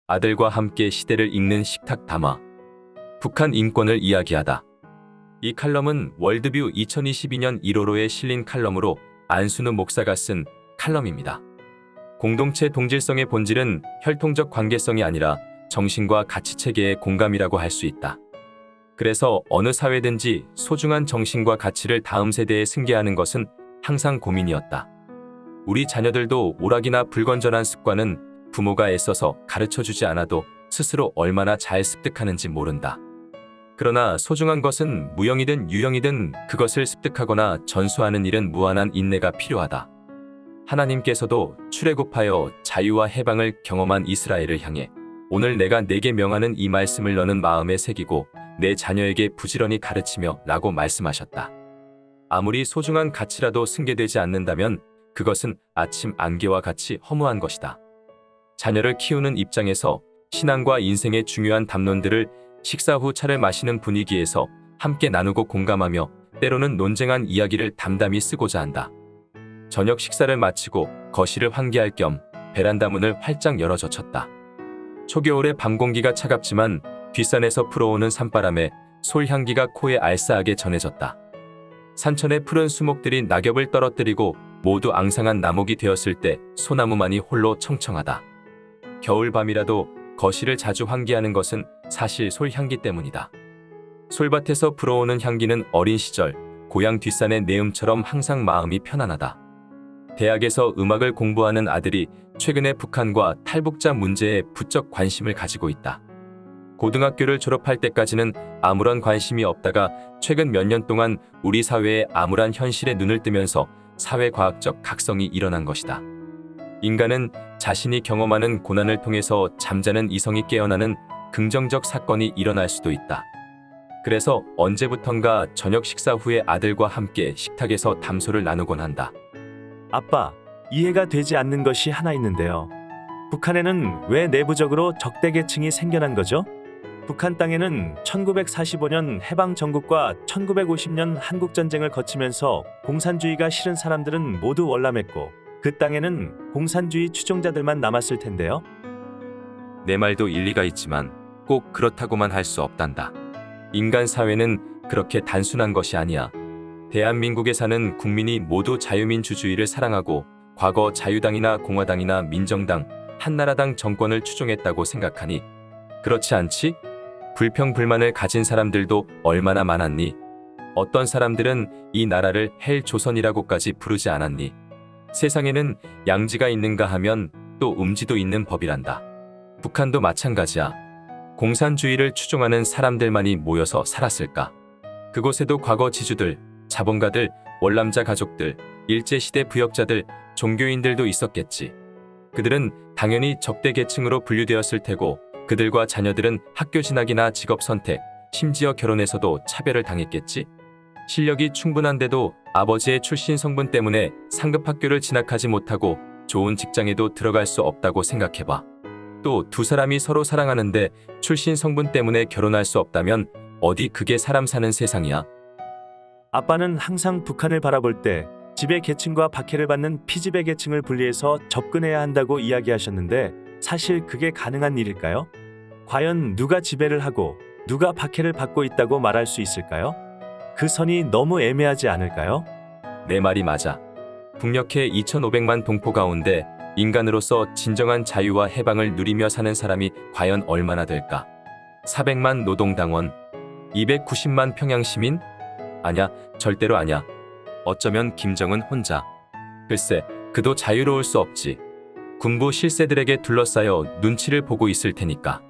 아들과 함께 시대를 읽는 식탁 담화. 북한 인권을 이야기하다. 이 칼럼은 월드뷰 2022년 1월호에 실린 칼럼으로 안순우 목사가 쓴 칼럼입니다. 공동체 동질성의 본질은 혈통적 관계성이 아니라 정신과 가치체계의 공감이라고 할 수 있다. 그래서 어느 사회든지 소중한 정신과 가치를 다음 세대에 승계하는 것은 항상 고민이었다. 우리 자녀들도 오락이나 불건전한 습관은 부모가 애써서 가르쳐주지 않아도 스스로 얼마나 잘 습득하는지 모른다. 그러나 소중한 것은 무형이든 유형이든 그것을 습득하거나 전수하는 일은 무한한 인내가 필요하다. 하나님께서도 출애굽하여 자유와 해방을 경험한 이스라엘을 향해 오늘 내가 네게 명하는 이 말씀을 너는 마음에 새기고 내 자녀에게 부지런히 가르치며 라고 말씀하셨다. 아무리 소중한 가치라도 승계되지 않는다면 그것은 아침 안개와 같이 허무한 것이다. 자녀를 키우는 입장에서 신앙과 인생의 중요한 담론들을 식사 후 차를 마시는 분위기에서 함께 나누고 공감하며 때로는 논쟁한 이야기를 담담히 쓰고자 한다. 저녁 식사를 마치고 거실을 환기할 겸 베란다 문을 활짝 열어 젖혔다. 초겨울의 밤 공기가 차갑지만 뒷산에서 불어오는 산바람에 솔향기가 코에 알싸하게 전해졌다. 산천의 푸른 수목들이 낙엽을 떨어뜨리고 모두 앙상한 나목이 되었을 때 소나무만이 홀로 청청하다. 겨울밤이라도 거실을 자주 환기하는 것은 사실 솔향기 때문이다. 솔밭에서 불어오는 향기는 어린 시절 고향 뒷산의 내음처럼 항상 마음이 편안하다. 대학에서 음악을 공부하는 아들이 최근에 북한과 탈북자 문제에 부쩍 관심을 가지고 있다. 고등학교를 졸업할 때까지는 아무런 관심이 없다가 최근 몇 년 동안 우리 사회의 암울한 현실에 눈을 뜨면서 사회과학적 각성이 일어난 것이다. 인간은 자신이 경험하는 고난을 통해서 잠자는 이성이 깨어나는 긍정적 사건이 일어날 수도 있다. 그래서 언제부턴가 저녁 식사 후에 아들과 함께 식탁에서 담소를 나누곤 한다. 아빠, 이해가 되지 않는 것이 하나 있는데요. 북한에는 왜 내부적으로 적대 계층이 생겨난 거죠? 북한 땅에는 1945년 해방 전국과 1950년 한국전쟁을 거치면서 공산주의가 싫은 사람들은 모두 월남했고 그 땅에는 공산주의 추종자들만 남았을 텐데요. 내 말도 일리가 있지만 꼭 그렇다고만 할 수 없단다. 인간 사회는 그렇게 단순한 것이 아니야. 대한민국에 사는 국민이 모두 자유민주주의를 사랑하고 과거 자유당이나 공화당이나 민정당, 한나라당 정권을 추종했다고 생각하니 그렇지 않지? 불평불만을 가진 사람들도 얼마나 많았니? 어떤 사람들은 이 나라를 헬조선이라고까지 부르지 않았니? 세상에는 양지가 있는가 하면 또 음지도 있는 법이란다. 북한도 마찬가지야. 공산주의를 추종하는 사람들만이 모여서 살았을까? 그곳에도 과거 지주들, 자본가들, 월남자 가족들, 일제시대 부역자들, 종교인들도 있었겠지. 그들은 당연히 적대 계층으로 분류되었을 테고 그들과 자녀들은 학교 진학이나 직업 선택, 심지어 결혼에서도 차별을 당했겠지. 실력이 충분한데도 아버지의 출신 성분 때문에 상급 학교를 진학하지 못하고 좋은 직장에도 들어갈 수 없다고 생각해봐. 또 두 사람이 서로 사랑하는데 출신 성분 때문에 결혼할 수 없다면 어디 그게 사람 사는 세상이야? 아빠는 항상 북한을 바라볼 때 지배 계층과 박해를 받는 피지배 계층을 분리해서 접근해야 한다고 이야기하셨는데 사실 그게 가능한 일일까요? 과연 누가 지배를 하고 누가 박해를 받고 있다고 말할 수 있을까요? 그 선이 너무 애매하지 않을까요? 내 말이 맞아. 북녘의 2,500만 동포 가운데 인간으로서 진정한 자유와 해방을 누리며 사는 사람이 과연 얼마나 될까? 400만 노동당원, 290만 평양시민? 아냐, 절대로 아냐. 어쩌면 김정은 혼자. 글쎄, 그도 자유로울 수 없지. 군부 실세들에게 둘러싸여 눈치를 보고 있을 테니까.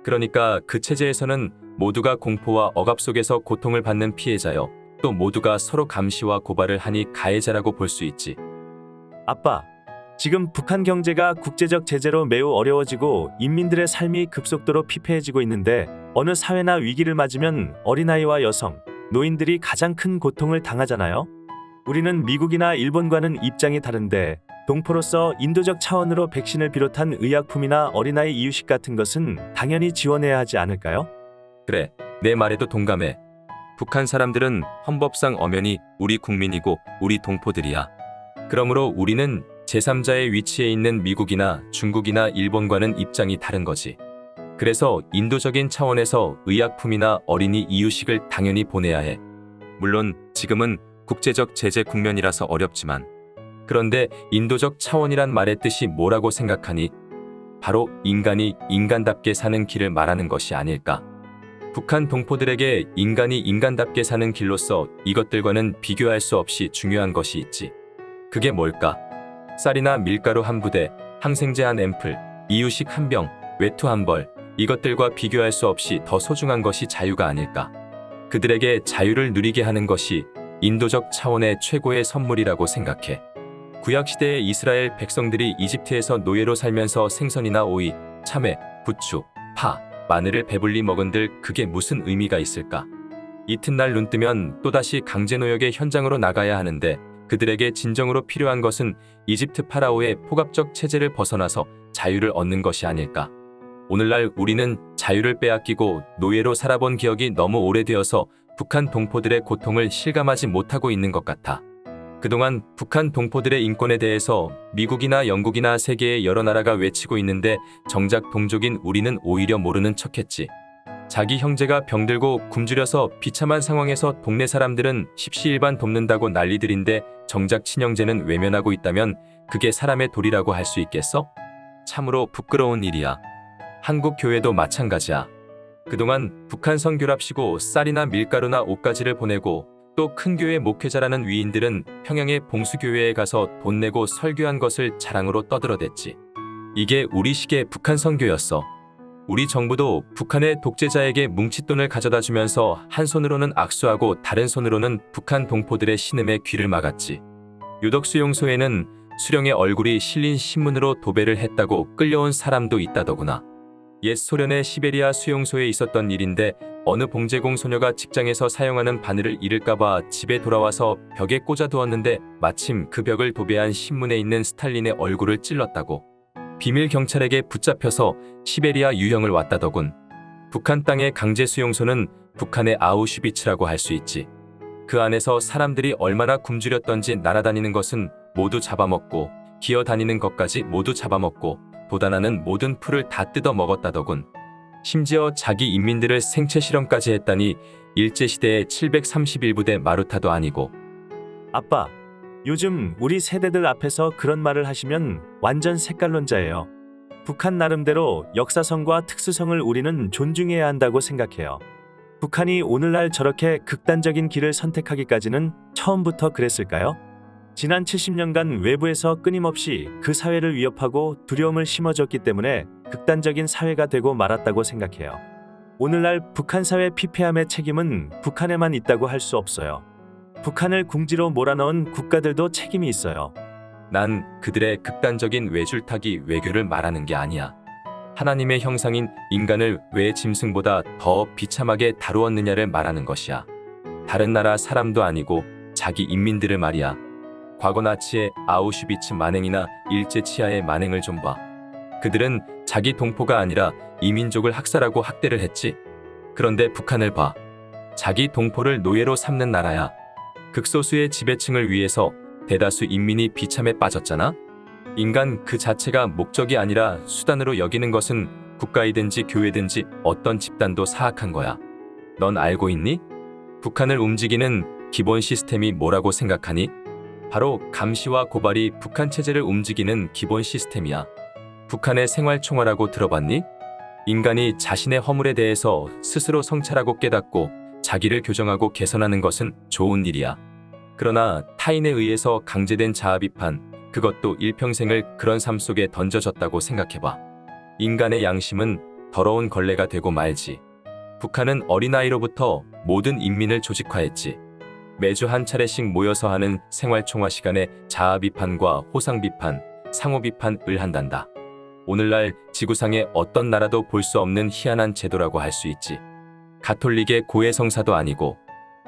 그러니까 그 체제에서는 모두가 공포와 억압 속에서 고통을 받는 피해자여 또 모두가 서로 감시와 고발을 하니 가해자라고 볼 수 있지. 아빠, 지금 북한 경제가 국제적 제재로 매우 어려워지고 인민들의 삶이 급속도로 피폐해지고 있는데 어느 사회나 위기를 맞으면 어린아이와 여성, 노인들이 가장 큰 고통을 당하잖아요. 우리는 미국이나 일본과는 입장이 다른데 동포로서 인도적 차원으로 백신을 비롯한 의약품이나 어린아이 이유식 같은 것은 당연히 지원해야 하지 않을까요? 그래, 내 말에도 동감해. 북한 사람들은 헌법상 엄연히 우리 국민이고 우리 동포들이야. 그러므로 우리는 제3자의 위치에 있는 미국이나 중국이나 일본과는 입장이 다른 거지. 그래서 인도적인 차원에서 의약품이나 어린이 이유식을 당연히 보내야 해. 물론 지금은 국제적 제재 국면이라서 어렵지만. 그런데 인도적 차원이란 말의 뜻이 뭐라고 생각하니? 바로 인간이 인간답게 사는 길을 말하는 것이 아닐까? 북한 동포들에게 인간이 인간답게 사는 길로서 이것들과는 비교할 수 없이 중요한 것이 있지. 그게 뭘까? 쌀이나 밀가루 한 부대, 항생제 한 앰플, 이유식 한 병, 외투 한 벌, 이것들과 비교할 수 없이 더 소중한 것이 자유가 아닐까? 그들에게 자유를 누리게 하는 것이 인도적 차원의 최고의 선물이라고 생각해. 구약시대의 이스라엘 백성들이 이집트에서 노예로 살면서 생선이나 오이, 참외, 부추, 파, 마늘을 배불리 먹은들 그게 무슨 의미가 있을까? 이튿날 눈 뜨면 또다시 강제노역의 현장으로 나가야 하는데 그들에게 진정으로 필요한 것은 이집트 파라오의 폭압적 체제를 벗어나서 자유를 얻는 것이 아닐까? 오늘날 우리는 자유를 빼앗기고 노예로 살아본 기억이 너무 오래되어서 북한 동포들의 고통을 실감하지 못하고 있는 것 같아. 그동안 북한 동포들의 인권에 대해서 미국이나 영국이나 세계의 여러 나라가 외치고 있는데 정작 동족인 우리는 오히려 모르는 척했지. 자기 형제가 병들고 굶주려서 비참한 상황에서 동네 사람들은 십시일반 돕는다고 난리들인데 정작 친형제는 외면하고 있다면 그게 사람의 도리라고 할 수 있겠어? 참으로 부끄러운 일이야. 한국 교회도 마찬가지야. 그동안 북한 선교랍시고 쌀이나 밀가루나 옷가지를 보내고 또 큰 교회 목회자라는 위인들은 평양의 봉수교회에 가서 돈 내고 설교한 것을 자랑으로 떠들어댔지. 이게 우리식의 북한 선교였어. 우리 정부도 북한의 독재자에게 뭉칫돈을 가져다 주면서 한 손으로는 악수하고 다른 손으로는 북한 동포들의 신음에 귀를 막았지. 유독수용소에는 수령의 얼굴이 실린 신문으로 도배를 했다고 끌려온 사람도 있다더구나. 옛 소련의 시베리아 수용소에 있었던 일인데 어느 봉제공 소녀가 직장에서 사용하는 바늘을 잃을까봐 집에 돌아와서 벽에 꽂아두었는데 마침 그 벽을 도배한 신문에 있는 스탈린의 얼굴을 찔렀다고. 비밀 경찰에게 붙잡혀서 시베리아 유형을 왔다더군. 북한 땅의 강제 수용소는 북한의 아우슈비츠라고 할 수 있지. 그 안에서 사람들이 얼마나 굶주렸던지 날아다니는 것은 모두 잡아먹고 기어다니는 것까지 모두 잡아먹고 돋아나는 모든 풀을 다 뜯어 먹었다더군. 심지어 자기 인민들을 생체 실험까지 했다니 일제시대의 731부대 마루타도 아니고. 아빠, 요즘 우리 세대들 앞에서 그런 말을 하시면 완전 색깔론자예요. 북한 나름대로 역사성과 특수성을 우리는 존중해야 한다고 생각해요. 북한이 오늘날 저렇게 극단적인 길을 선택하기까지는 처음부터 그랬을까요? 지난 70년간 외부에서 끊임없이 그 사회를 위협하고 두려움을 심어줬기 때문에 극단적인 사회가 되고 말았다고 생각해요. 오늘날 북한 사회 피폐함의 책임은 북한에만 있다고 할 수 없어요. 북한을 궁지로 몰아넣은 국가들도 책임이 있어요. 난 그들의 극단적인 외줄타기 외교를 말하는 게 아니야. 하나님의 형상인 인간을 왜 짐승보다 더 비참하게 다루었느냐를 말하는 것이야. 다른 나라 사람도 아니고 자기 인민들을 말이야. 과거 나치의 아우슈비츠 만행이나 일제 치하의 만행을 좀 봐. 그들은 자기 동포가 아니라 이민족을 학살하고 학대를 했지. 그런데 북한을 봐. 자기 동포를 노예로 삼는 나라야. 극소수의 지배층을 위해서 대다수 인민이 비참에 빠졌잖아. 인간 그 자체가 목적이 아니라 수단으로 여기는 것은 국가이든지 교회든지 어떤 집단도 사악한 거야. 넌 알고 있니? 북한을 움직이는 기본 시스템이 뭐라고 생각하니? 바로 감시와 고발이 북한 체제를 움직이는 기본 시스템이야. 북한의 생활총화라고 들어봤니? 인간이 자신의 허물에 대해서 스스로 성찰하고 깨닫고 자기를 교정하고 개선하는 것은 좋은 일이야. 그러나 타인에 의해서 강제된 자아 비판, 그것도 일평생을 그런 삶 속에 던져졌다고 생각해봐. 인간의 양심은 더러운 걸레가 되고 말지. 북한은 어린아이로부터 모든 인민을 조직화했지. 매주 한 차례씩 모여서 하는 생활총화 시간에 자아 비판과 호상 비판, 상호 비판을 한단다. 오늘날 지구상의 어떤 나라도 볼 수 없는 희한한 제도라고 할 수 있지. 가톨릭의 고해 성사도 아니고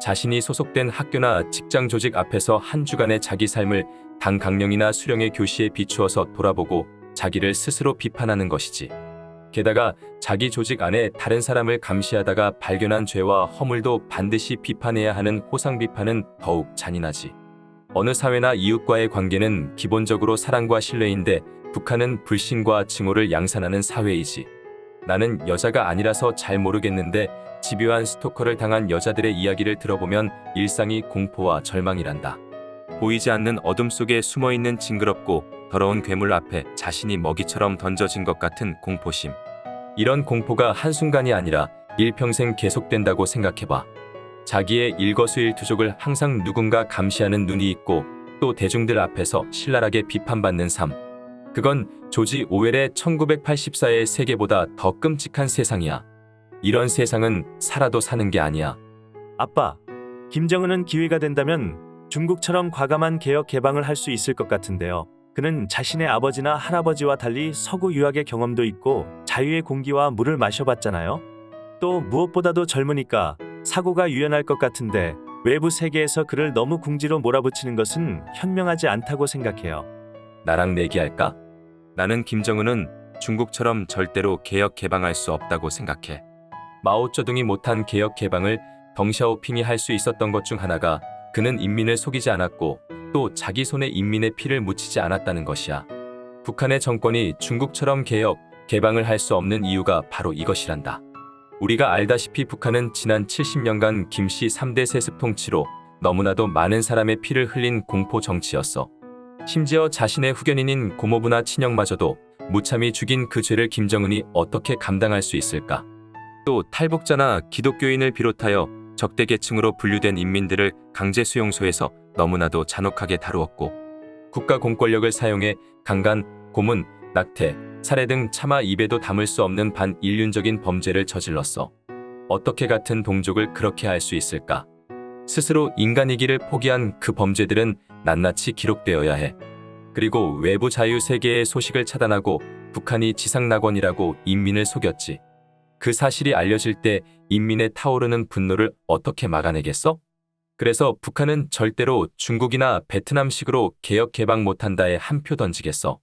자신이 소속된 학교나 직장 조직 앞에서 한 주간의 자기 삶을 당 강령이나 수령의 교시에 비추어서 돌아보고 자기를 스스로 비판하는 것이지. 게다가 자기 조직 안에 다른 사람을 감시하다가 발견한 죄와 허물도 반드시 비판해야 하는 호상 비판은 더욱 잔인하지. 어느 사회나 이웃과의 관계는 기본적으로 사랑과 신뢰인데 북한은 불신과 증오를 양산하는 사회이지. 나는 여자가 아니라서 잘 모르겠는데 집요한 스토커를 당한 여자들의 이야기를 들어보면 일상이 공포와 절망이란다. 보이지 않는 어둠 속에 숨어있는 징그럽고 더러운 괴물 앞에 자신이 먹이처럼 던져진 것 같은 공포심. 이런 공포가 한순간이 아니라 일평생 계속된다고 생각해봐. 자기의 일거수일투족을 항상 누군가 감시하는 눈이 있고 또 대중들 앞에서 신랄하게 비판받는 삶. 그건 조지 오웰의 1984의 세계보다 더 끔찍한 세상이야. 이런 세상은 살아도 사는 게 아니야. 아빠, 김정은은 기회가 된다면 중국처럼 과감한 개혁 개방을 할 수 있을 것 같은데요. 그는 자신의 아버지나 할아버지와 달리 서구 유학의 경험도 있고 자유의 공기와 물을 마셔봤잖아요. 또 무엇보다도 젊으니까 사고가 유연할 것 같은데 외부 세계에서 그를 너무 궁지로 몰아붙이는 것은 현명하지 않다고 생각해요. 나랑 내기할까? 나는 김정은은 중국처럼 절대로 개혁 개방할 수 없다고 생각해. 마오쩌둥이 못한 개혁 개방을 덩샤오핑이 할 수 있었던 것 중 하나가 그는 인민을 속이지 않았고 또 자기 손에 인민의 피를 묻히지 않았다는 것이야. 북한의 정권이 중국처럼 개혁 개방을 할 수 없는 이유가 바로 이것이란다. 우리가 알다시피 북한은 지난 70년간 김씨 3대 세습 통치로 너무나도 많은 사람의 피를 흘린 공포 정치였어. 심지어 자신의 후견인인 고모부나 친형마저도 무참히 죽인 그 죄를 김정은이 어떻게 감당할 수 있을까? 또 탈북자나 기독교인을 비롯하여 적대 계층으로 분류된 인민들을 강제 수용소에서 너무나도 잔혹하게 다루었고 국가 공권력을 사용해 강간, 고문, 낙태, 살해 등 차마 입에도 담을 수 없는 반인륜적인 범죄를 저질렀어. 어떻게 같은 동족을 그렇게 할 수 있을까? 스스로 인간이기를 포기한 그 범죄들은 낱낱이 기록되어야 해. 그리고 외부 자유 세계의 소식을 차단하고 북한이 지상낙원이라고 인민을 속였지. 그 사실이 알려질 때 인민의 타오르는 분노를 어떻게 막아내겠어? 그래서 북한은 절대로 중국이나 베트남식으로 개혁 개방 못한다에 한 표 던지겠어.